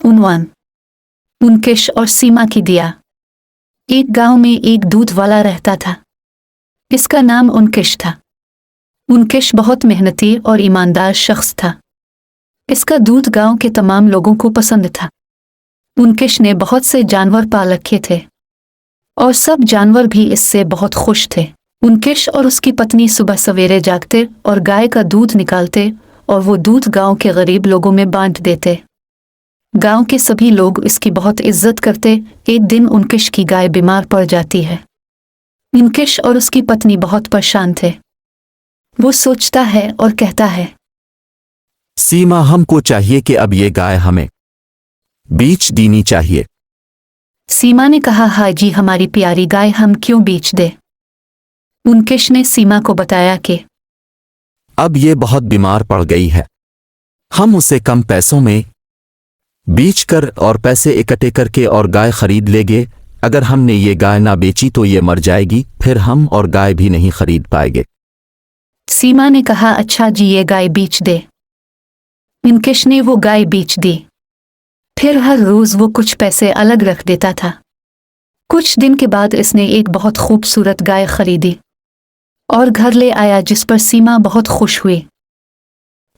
उन्वान उनकेश और सीमा की दिया। एक गांव में एक दूध वाला रहता था। इसका नाम उनकेश था। उनकेश बहुत मेहनती और ईमानदार शख्स था। इसका दूध गांव के तमाम लोगों को पसंद था। उनकेश ने बहुत से जानवर पाल रखे थे और सब जानवर भी इससे बहुत खुश थे। उनकेश और उसकी पत्नी सुबह सवेरे जागते और गाय का दूध निकालते और वो दूध गांव के गरीब लोगों में बांट देते। गांव के सभी लोग इसकी बहुत इज्जत करते। एक दिन उनकेश की गाय बीमार पड़ जाती है। उनकेश और उसकी पत्नी बहुत परेशान थे। वो सोचता है और कहता है, सीमा, हमको चाहिए कि अब ये गाय हमें बेच देनी चाहिए। सीमा ने कहा, हाँ जी हमारी प्यारी गाय, हम क्यों बेच दे। उनकेश ने सीमा को बताया कि अब ये बहुत बीमार पड़ गई है, हम उसे कम पैसों में बेचकर और पैसे इकट्ठे करके और गाय खरीद लेंगे। अगर हमने ये गाय ना बेची तो ये मर जाएगी, फिर हम और गाय भी नहीं खरीद पाएंगे। सीमा ने कहा, अच्छा जी ये गाय बेच दे। उनकेश ने वो गाय बेच दी। फिर हर रोज वो कुछ पैसे अलग रख देता था। कुछ दिन के बाद इसने एक बहुत खूबसूरत गाय खरीदी और घर ले आया, जिस पर सीमा बहुत खुश हुई।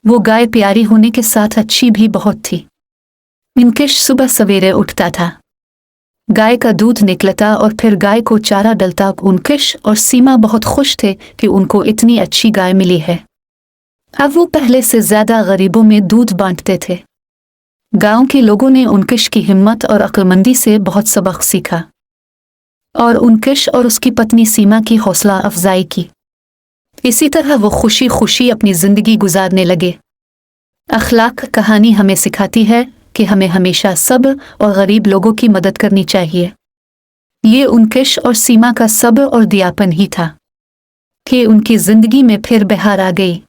वो गाय प्यारी होने के साथ अच्छी भी बहुत थी। उनकेश सुबह सवेरे उठता था, गाय का दूध निकलता और फिर गाय को चारा डलता। उनकेश और सीमा बहुत खुश थे कि उनको इतनी अच्छी गाय मिली है। अब वो पहले से ज्यादा गरीबों में दूध बांटते थे। गांव के लोगों ने उनकेश की हिम्मत और अक्लमंदी से बहुत सबक सीखा और उनकेश और उसकी पत्नी सीमा की हौसला अफजाई की। इसी तरह वो खुशी खुशी अपनी जिंदगी गुजारने लगे। अखलाक कहानी हमें सिखाती है कि हमें हमेशा सब्र और गरीब लोगों की मदद करनी चाहिए। ये उनकेश और सीमा का सब्र और दियापन ही था कि उनकी जिंदगी में फिर बहार आ गई।